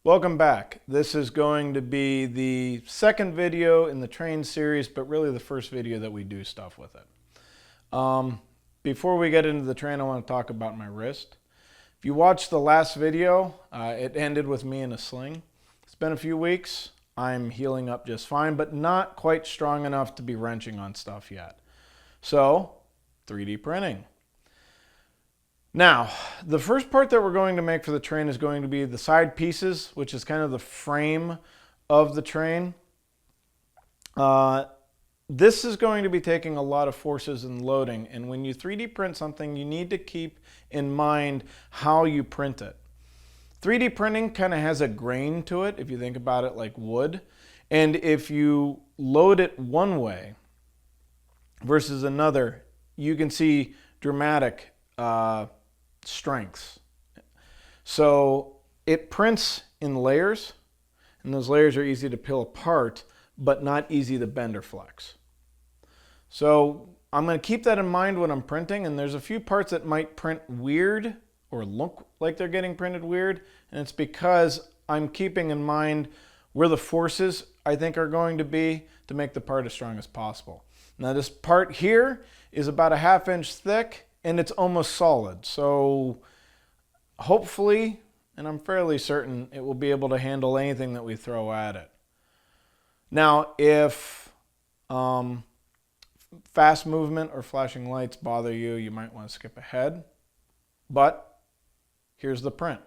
Welcome back. This is going to be the second video in the train series, but really the first video that we do stuff with it. Before we get into the train, I want to talk about my wrist. If you watched the last video, it ended with me in a sling. It's been a few weeks. I'm healing up just fine, but not quite strong enough to be wrenching on stuff yet. So, 3D printing. Now, the first part that we're going to make for the train is going to be the side pieces, which is kind of the frame of the train. This is going to be taking a lot of forces and loading, and when you 3D print something, you need to keep in mind how you print it. 3D printing kind of has a grain to it, if you think about it like wood, and if you load it one way versus another, you can see dramatic strengths. So it prints in layers, and those layers are easy to peel apart, but not easy to bend or flex. So I'm going to keep that in mind when I'm printing, and there's a few parts that might print weird or look like they're getting printed weird, and it's because I'm keeping in mind where the forces I think are going to be to make the part as strong as possible. Now this part here is about a 1/2 inch thick, and it's almost solid. So hopefully, and I'm fairly certain, it will be able to handle anything that we throw at it. Now, if fast movement or flashing lights bother you, you might want to skip ahead. But here's the print.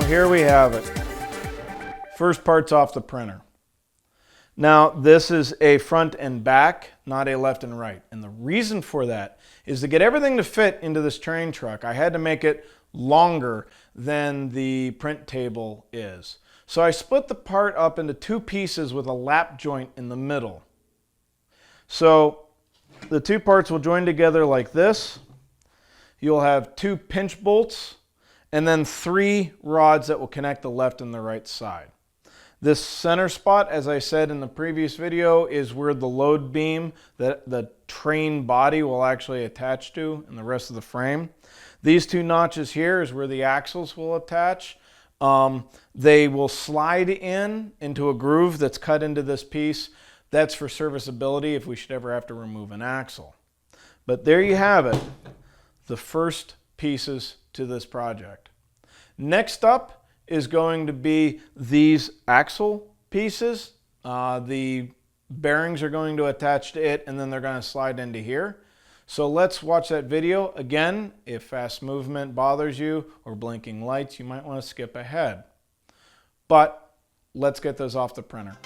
Here we have it. First part's off the printer. Now this is a front and back, not a left and right. And the reason for that is to get everything to fit into this train truck, I had to make it longer than the print table is. So I split the part up into 2 pieces with a lap joint in the middle. So the 2 parts will join together like this. You'll have 2 pinch bolts, and then 3 rods that will connect the left and the right side. This center spot, as I said in the previous video, is where the load beam that the train body will actually attach to and the rest of the frame. These 2 notches here is where the axles will attach. They will slide into a groove that's cut into this piece. That's for serviceability if we should ever have to remove an axle. But there you have it, the first pieces to this project. Next up is going to be these axle pieces. The bearings are going to attach to it, and then they're going to slide into here. So let's watch that video. Again, if fast movement bothers you or blinking lights, you might want to skip ahead. But let's get those off the printer.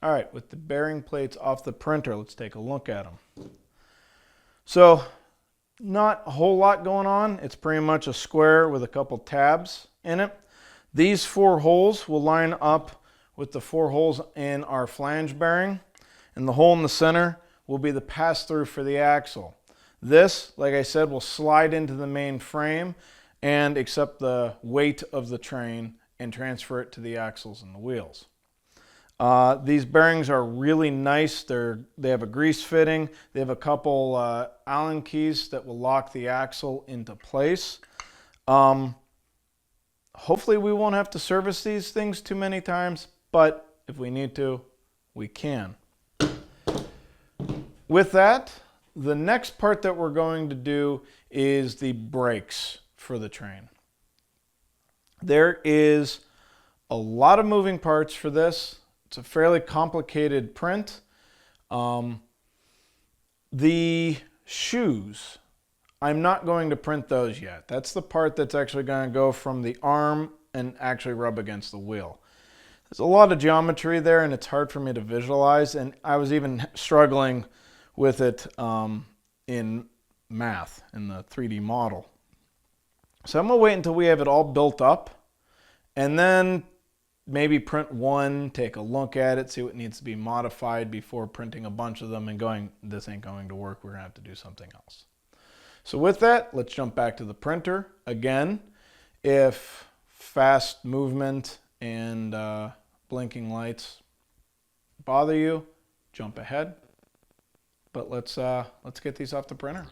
All right, with the bearing plates off the printer, let's take a look at them. So, not a whole lot going on. It's pretty much a square with a couple tabs in it. These 4 holes will line up with the 4 holes in our flange bearing, and the hole in the center will be the pass-through for the axle. This, like I said, will slide into the main frame and accept the weight of the train and transfer it to the axles and the wheels. These bearings are really nice. They have a grease fitting. They have a couple Allen keys that will lock the axle into place. Hopefully we won't have to service these things too many times, but if we need to, we can. With that, the next part that we're going to do is the brakes for the train. There is a lot of moving parts for this. It's a fairly complicated print. The shoes, I'm not going to print those yet. That's the part that's actually going to go from the arm and actually rub against the wheel. There's a lot of geometry there and it's hard for me to visualize, and I was even struggling with it in math, in the 3D model. So I'm going to wait until we have it all built up and then maybe print one, take a look at it, see what needs to be modified before printing a bunch of them and going, this ain't going to work, we're going to have to do something else. So with that, let's jump back to the printer. Again, if fast movement and blinking lights bother you, jump ahead. But let's get these off the printer.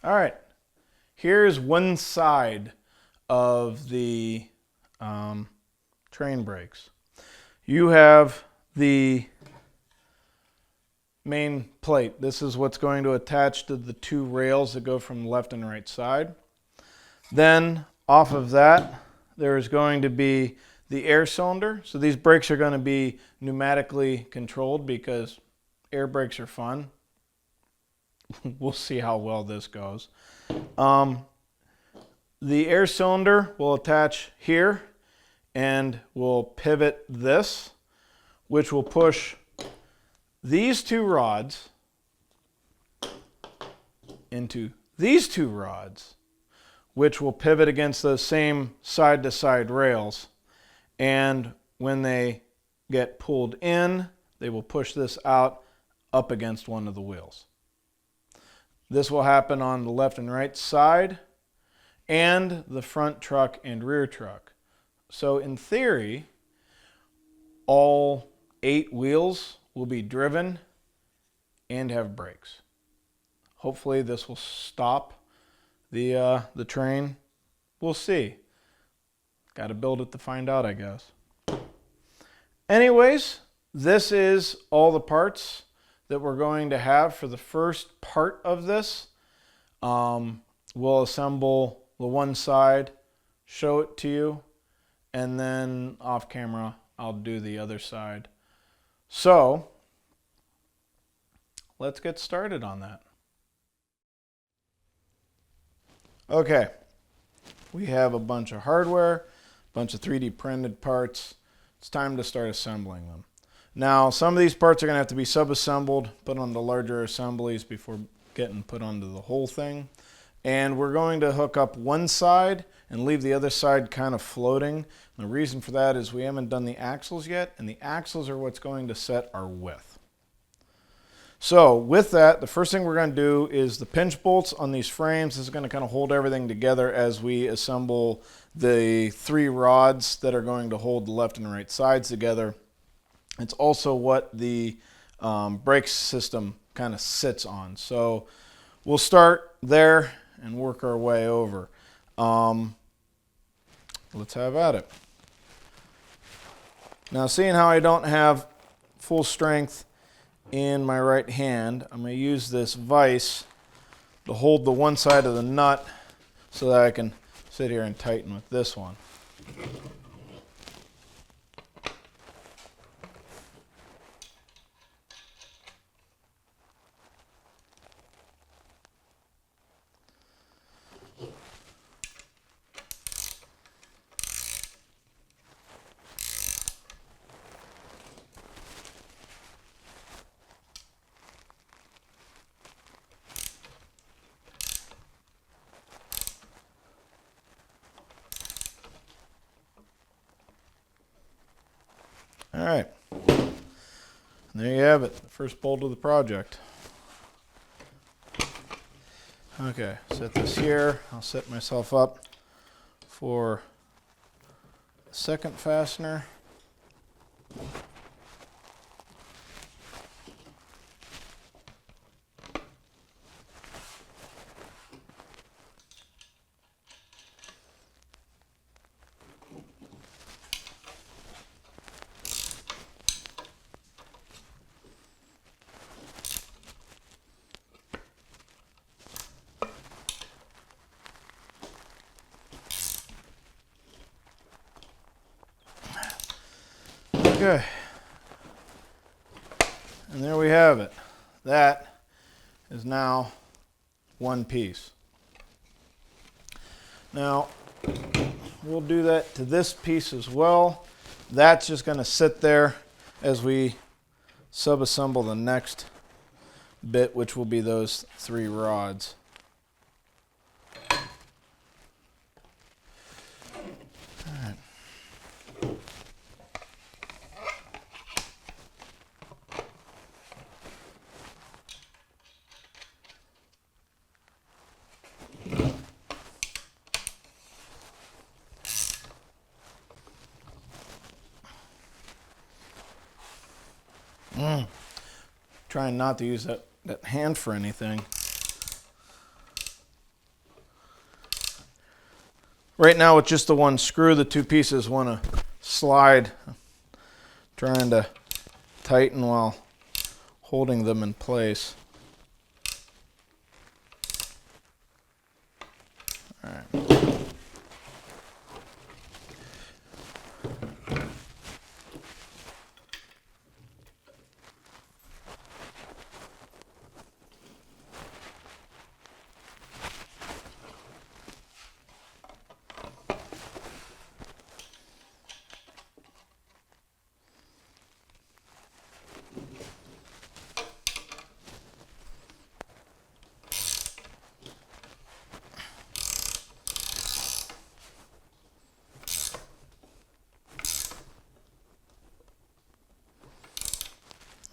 All right, here's one side of the train brakes. You have the main plate. This is what's going to attach to the 2 rails that go from the left and right side. Then off of that, there's going to be the air cylinder. So these brakes are going to be pneumatically controlled because air brakes are fun. We'll see how well this goes. The air cylinder will attach here and we'll pivot this, which will push these 2 rods into these 2 rods, which will pivot against those same side-to-side rails. And when they get pulled in, they will push this out up against one of the wheels. This will happen on the left and right side and the front truck and rear truck. So in theory, all 8 wheels will be driven and have brakes. Hopefully this will stop the train. We'll see. Got to build it to find out, I guess. Anyways, this is all the parts that we're going to have for the first part of this. We'll assemble the one side, show it to you, and then off camera I'll do the other side. So let's get started on that. Okay, we have a bunch of hardware, a bunch of 3D printed parts. It's time to start assembling them. Now, some of these parts are going to have to be sub-assembled, put onto larger assemblies before getting put onto the whole thing. And we're going to hook up one side and leave the other side kind of floating. And the reason for that is we haven't done the axles yet, and the axles are what's going to set our width. So with that, the first thing we're going to do is the pinch bolts on these frames. This is going to kind of hold everything together as we assemble the 3 rods that are going to hold the left and right sides together. It's also what the brake system kind of sits on. So we'll start there and work our way over. Let's have at it. Now, seeing how I don't have full strength in my right hand, I'm going to use this vise to hold the one side of the nut so that I can sit here and tighten with this one. All right, and there you have it, the first bolt of the project. Okay, set this here. I'll set myself up for the second fastener. Okay, and there we have it. That is now one piece. Now, we'll do that to this piece as well. That's just going to sit there as we sub-assemble the next bit, which will be those 3 rods. Trying not to use that hand for anything. Right now with just the one screw, the 2 pieces want to slide. Trying to tighten while holding them in place. All right.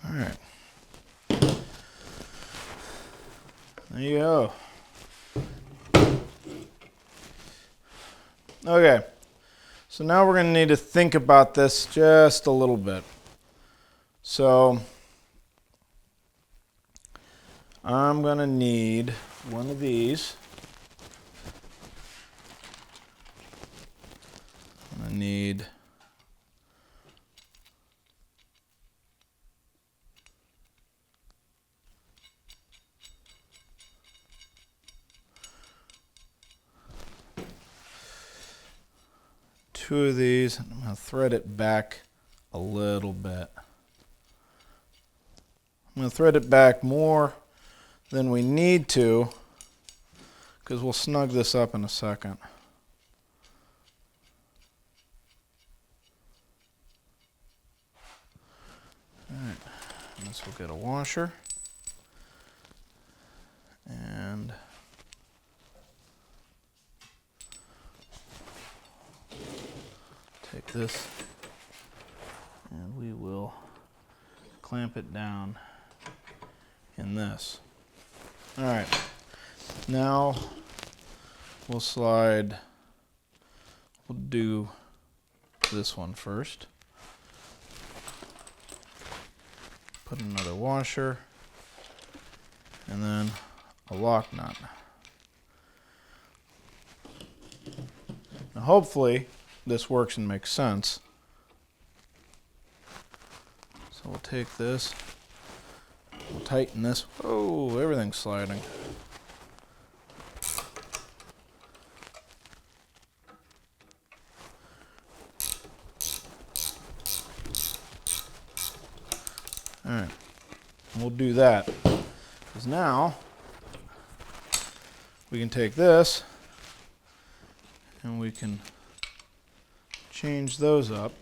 All right. There you go. Okay. So now we're going to need to think about this just a little bit. So I'm going to need one of these. I'm going to need two of these. I'm going to thread it back a little bit. I'm going to thread it back more than we need to because we'll snug this up in a second. All right, and this will get a washer. And take this and we will clamp it down in this. All right, now we'll do this one first. Put another washer and then a lock nut. Now hopefully this works and makes sense. So we'll take this, we'll tighten this. Oh, everything's sliding. All right, we'll do that. Because now we can take this and we can change those up.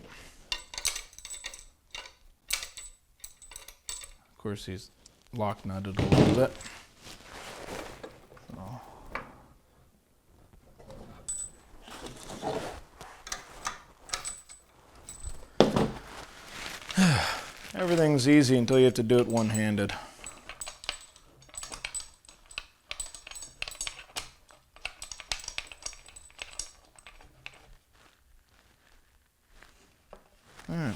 Of course, he's lock nutted a little bit. Everything's easy until you have to do it one-handed. All right.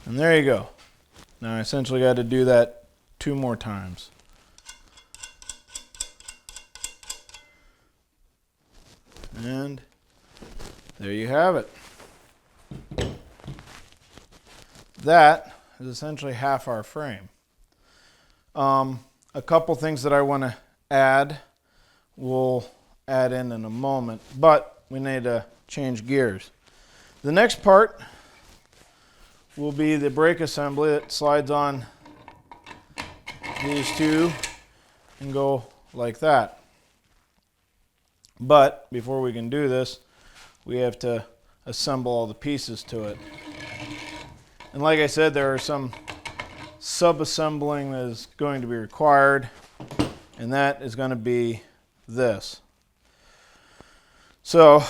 And there you go. Now I essentially got to do that 2 more times. And there you have it. That is essentially half our frame. A couple things that I want to add, we'll add in a moment, but we need to change gears. The next part will be the brake assembly that slides on these two and go like that. But before we can do this, we have to assemble all the pieces to it. And like I said, there are some sub-assembling that is going to be required, and that is going to be this. So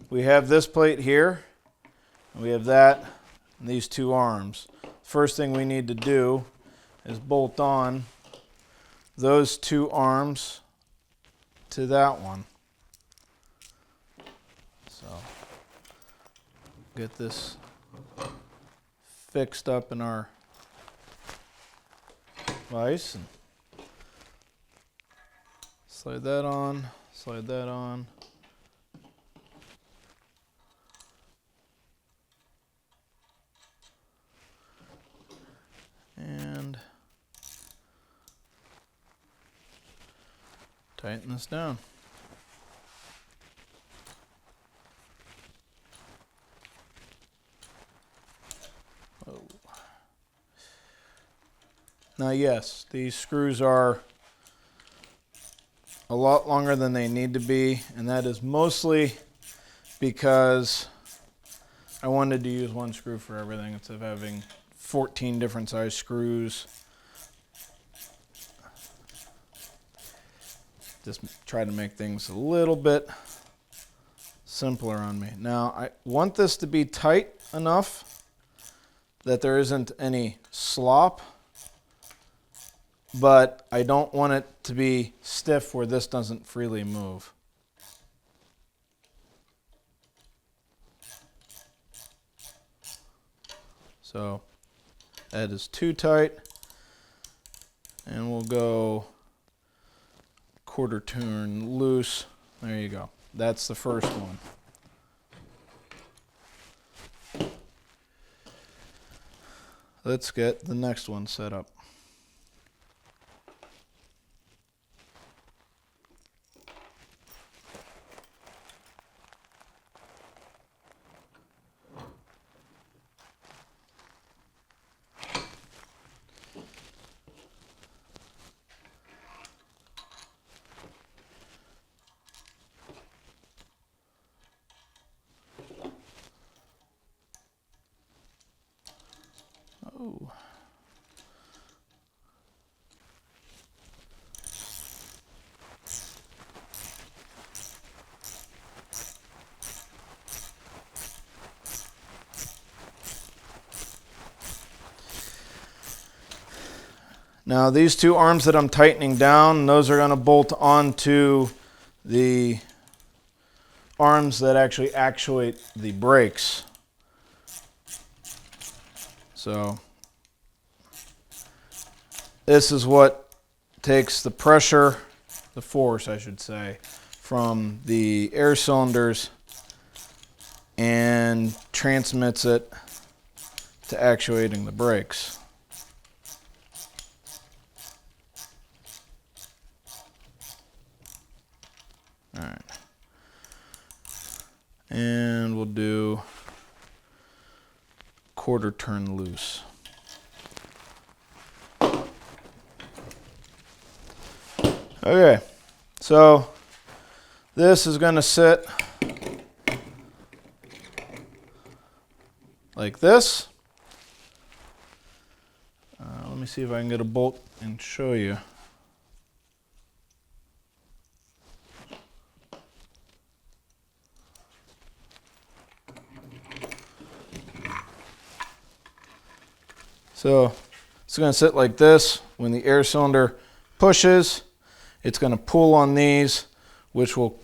we have this plate here, and we have that, and these 2 arms. First thing we need to do is bolt on those 2 arms to that one. So get this fixed up in our vise and slide that on, slide that on. And tighten this down. Oh. Now yes, these screws are a lot longer than they need to be, and that is mostly because I wanted to use 1 screw for everything instead of having 14 different size screws. Just try to make things a little bit simpler on me. Now I want this to be tight enough that there isn't any slop, but I don't want it to be stiff where this doesn't freely move. So that is too tight, and we'll go 1/4 turn loose. There you go. That's the first one. Let's get the next one set up. Oh. Now these two arms that I'm tightening down, those are going to bolt onto the arms that actually actuate the brakes. So this is what takes the pressure, the force I should say, from the air cylinders and transmits it to actuating the brakes. All right. And we'll do quarter turn loose. Okay, so this is going to sit like this. Let me see if I can get a bolt and show you. So it's going to sit like this. When the air cylinder pushes, it's going to pull on these, which will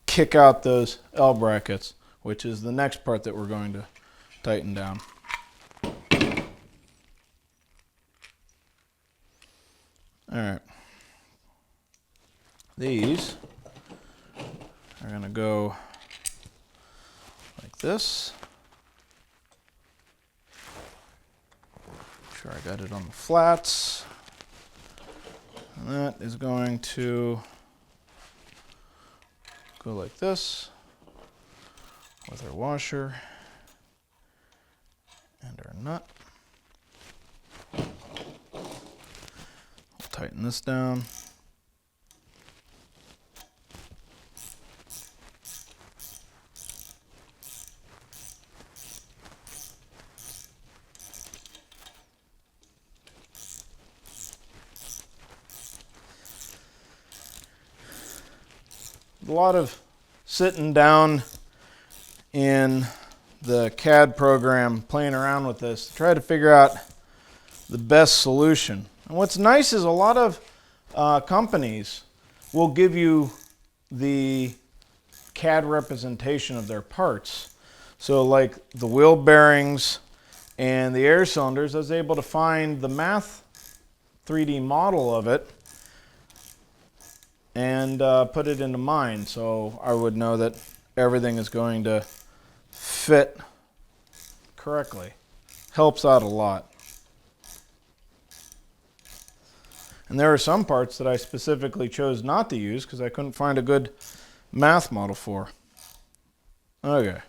kick out those L brackets, which is the next part that we're going to tighten down. All right. These are going to go like this. Make sure I got it on the flats. And that is going to go like this with our washer and our nut. We'll tighten this down. A lot of sitting down in the CAD program, playing around with this to try to figure out the best solution. And what's nice is a lot of companies will give you the CAD representation of their parts. So like the wheel bearings and the air cylinders, I was able to find the math 3D model of it and put it into mine, so I would know that everything is going to fit correctly. Helps out a lot. And there are some parts that I specifically chose not to use because I couldn't find a good math model for. Okay,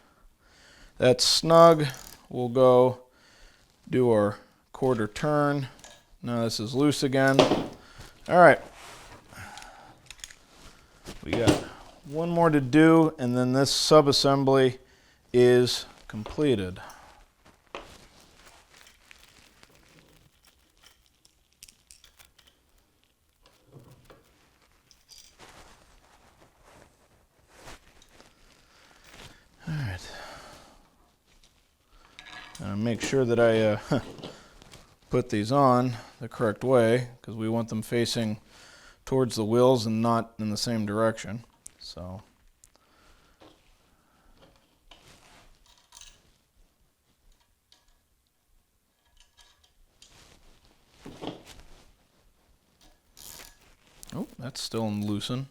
that's snug. We'll go do our quarter turn. Now this is loose again. All right. We got one more to do, and then this subassembly is completed. All right. Make sure that I put these on the correct way because we want them facing towards the wheels and not in the same direction. So oh, that's still loosened.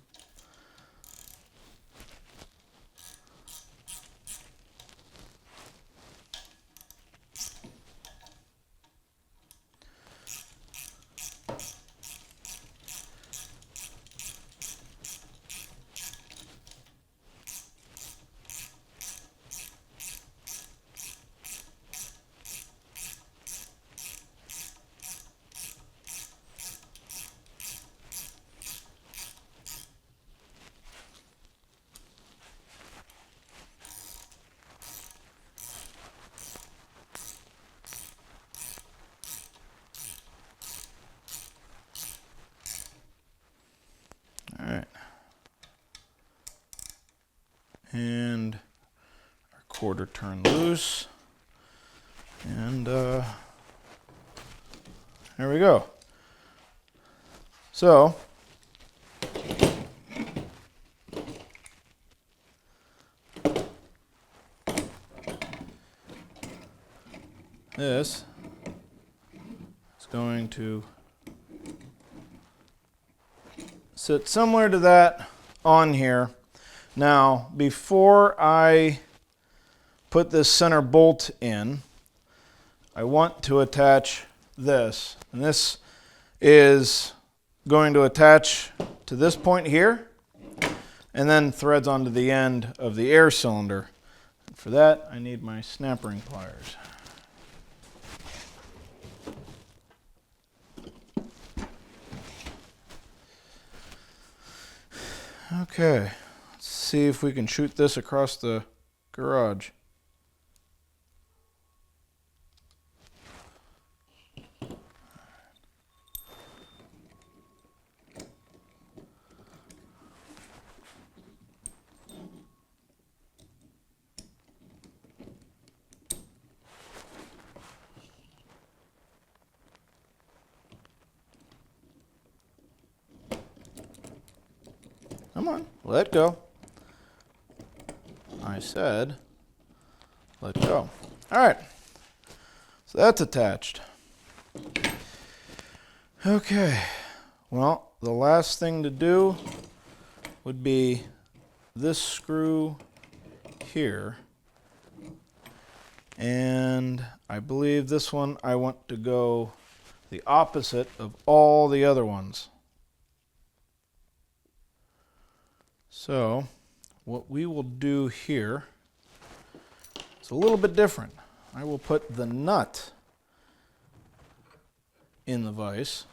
quarter turn loose, and there we go. So this is going to sit similar to that on here. Now, before I put this center bolt in, I want to attach this. And this is going to attach to this point here, and then threads onto the end of the air cylinder. And for that, I need my snap ring pliers. Okay, let's see if we can shoot this across the garage. Come on, let go. I said, let go. All right, so that's attached. Okay, well, the last thing to do would be this screw here. And I believe this one I want to go the opposite of all the other ones. So what we will do here is a little bit different. I will put the nut in the vise,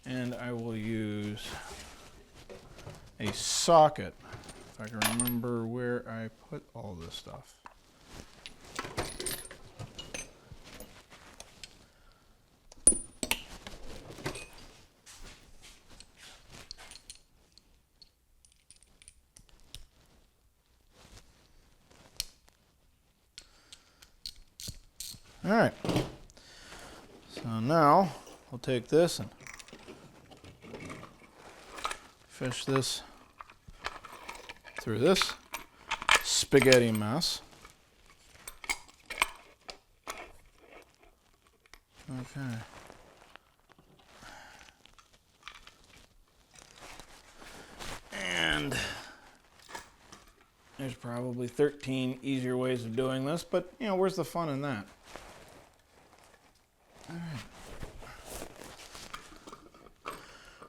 and I will use a socket, if I can remember where I put all this stuff. All right, so now we'll take this and fish this through this spaghetti mess. Okay. And there's probably 13 easier ways of doing this, but you know, where's the fun in that? All right.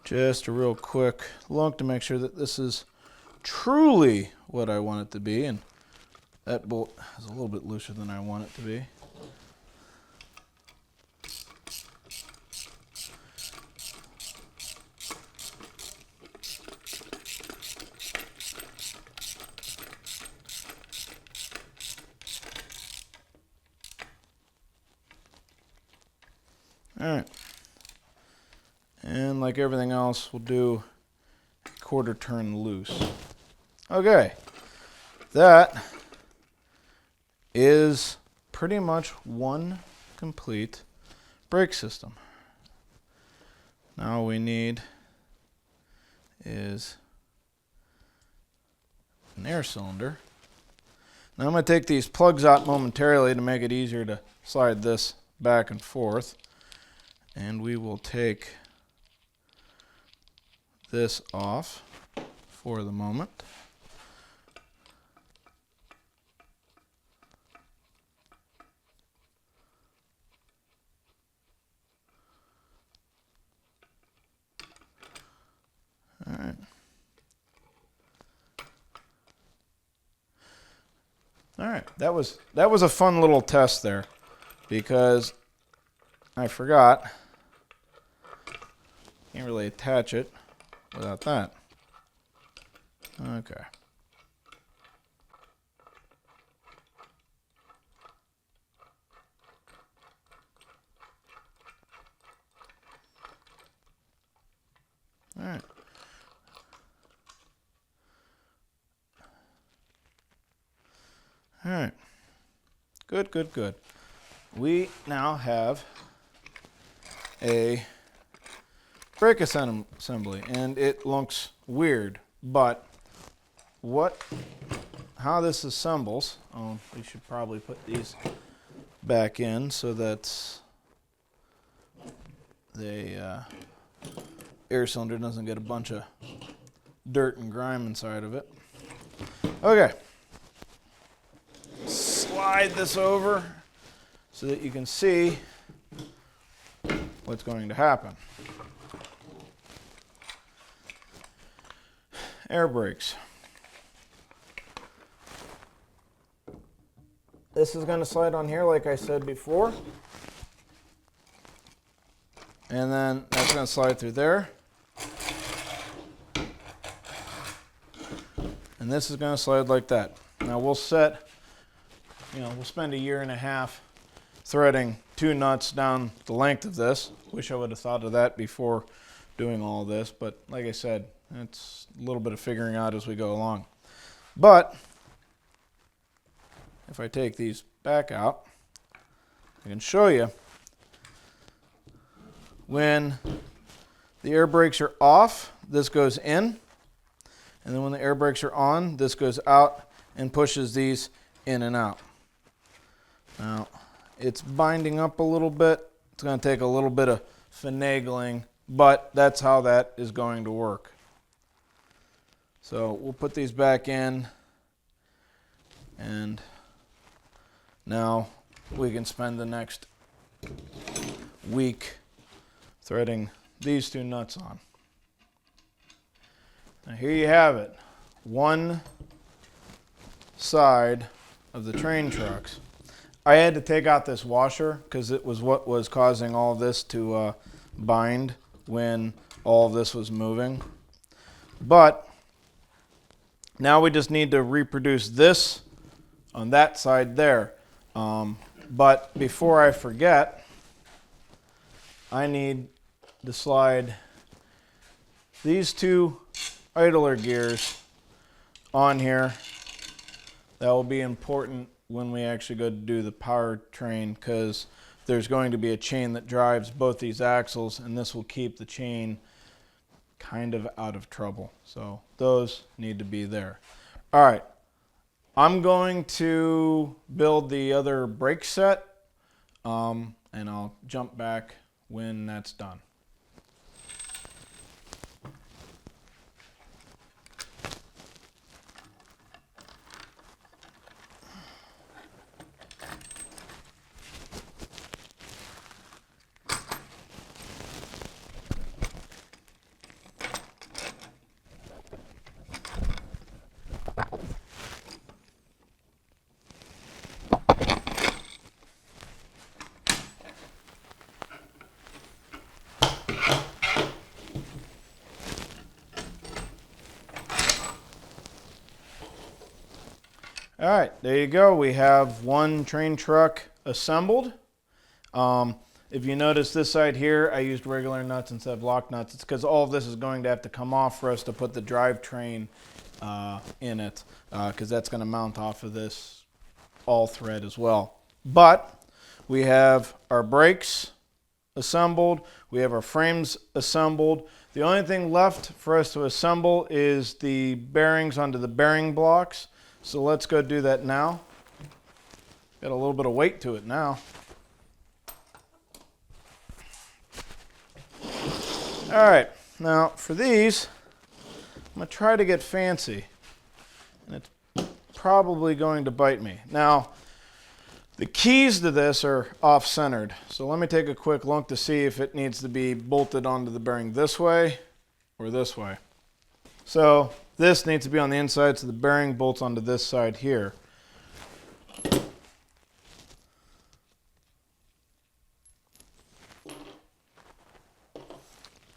Just a real quick look to make sure that this is truly what I want it to be, and that bolt is a little bit looser than I want it to be. All right, and like everything else, we'll do a quarter turn loose. Okay, that is pretty much one complete brake system. Now all we need is an air cylinder. Now I'm going to take these plugs out momentarily to make it easier to slide this back and forth. And we will take this off for the moment. All right. All right. That was a fun little test there, because I forgot. Can't really attach it without that. Okay. All right. All right. Good, good, good. We now have a brake assembly, and it looks weird, but how this assembles, we should probably put these back in so that the air cylinder doesn't get a bunch of dirt and grime inside of it. Okay. Slide this over so that you can see what's going to happen. Air brakes. This is going to slide on here like I said before. And then that's going to slide through there. And this is going to slide like that. Now we'll spend a year and a half threading 2 nuts down the length of this. Wish I would have thought of that before doing all this, but like I said, it's a little bit of figuring out as we go along. But if I take these back out, I can show you when the air brakes are off, this goes in, and then when the air brakes are on, this goes out and pushes these in and out. Now, it's binding up a little bit. It's going to take a little bit of finagling, but that's how that is going to work. So we'll put these back in, and now we can spend the next week threading these 2 nuts on. Now here you have it. One side of the train trucks. I had to take out this washer because it was what was causing all this to bind when all of this was moving. But now we just need to reproduce this on that side there. But before I forget, I need to slide these 2 idler gears on here. That will be important when we actually go to do the powertrain, because there's going to be a chain that drives both these axles, and this will keep the chain kind of out of trouble. So those need to be there. All right, I'm going to build the other brake set, and I'll jump back when that's done. All right, there you go. We have one train truck assembled. If you notice this side here, I used regular nuts instead of lock nuts. It's because all of this is going to have to come off for us to put the drivetrain in it, because that's going to mount off of this all thread as well. But we have our brakes assembled. We have our frames assembled. The only thing left for us to assemble is the bearings onto the bearing blocks. So let's go do that now. Got a little bit of weight to it now. All right, now for these, I'm going to try to get fancy, and it's probably going to bite me. Now, the keys to this are off-centered, so let me take a quick look to see if it needs to be bolted onto the bearing this way or this way. So this needs to be on the inside, so the bearing bolts onto this side here.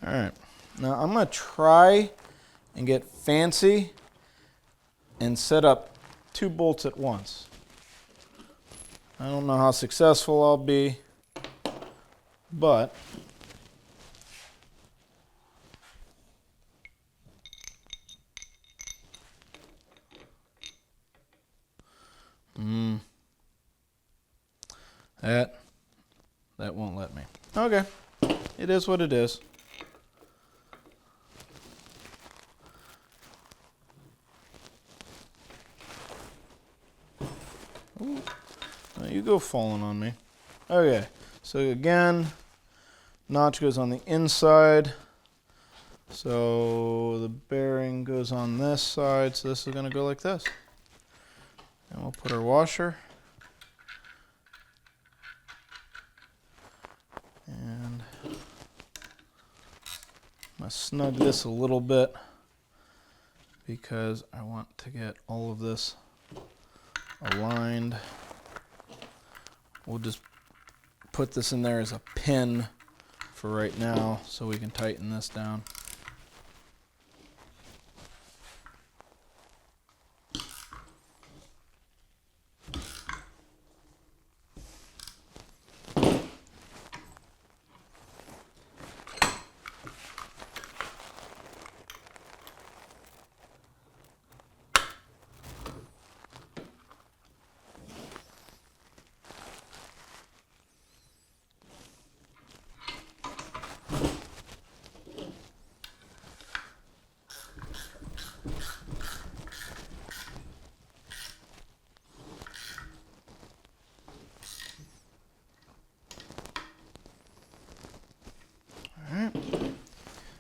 All right, now I'm going to try and get fancy and set up 2 bolts at once. I don't know how successful I'll be, but That won't let me. Okay, it is what it is. Ooh. Now you go falling on me. Okay, so again, notch goes on the inside. So the bearing goes on this side, so this is going to go like this. And we'll put our washer. And I'm going to snug this a little bit because I want to get all of this aligned. We'll just put this in there as a pin for right now so we can tighten this down.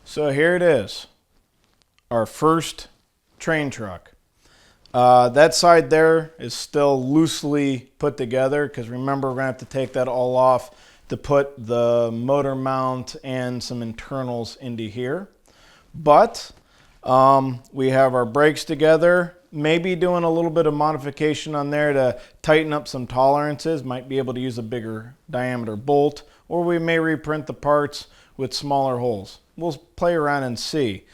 So here it is, our first train truck. That side there is still loosely put together because remember we're going to have to take that all off to put the motor mount and some internals into here. But we have our brakes together, maybe doing a little bit of modification on there to tighten up some tolerances, might be able to use a bigger diameter bolt, or we may reprint the parts with smaller holes. We'll play around and see.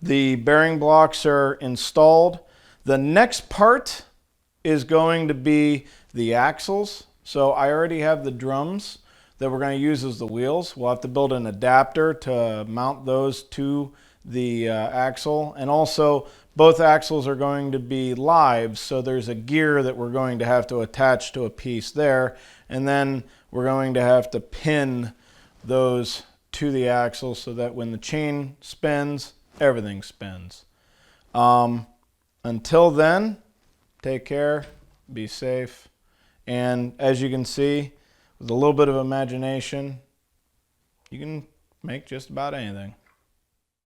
The bearing blocks are installed. The next part is going to be the axles. So I already have the drums that we're going to use as the wheels. We'll have to build an adapter to mount those to the axle. And also both axles are going to be live, so there's a gear that we're going to have to attach to a piece there. And then we're going to have to pin those to the axle so that when the chain spins, everything spins. Until then, take care, be safe, and as you can see, with a little bit of imagination, you can make just about anything.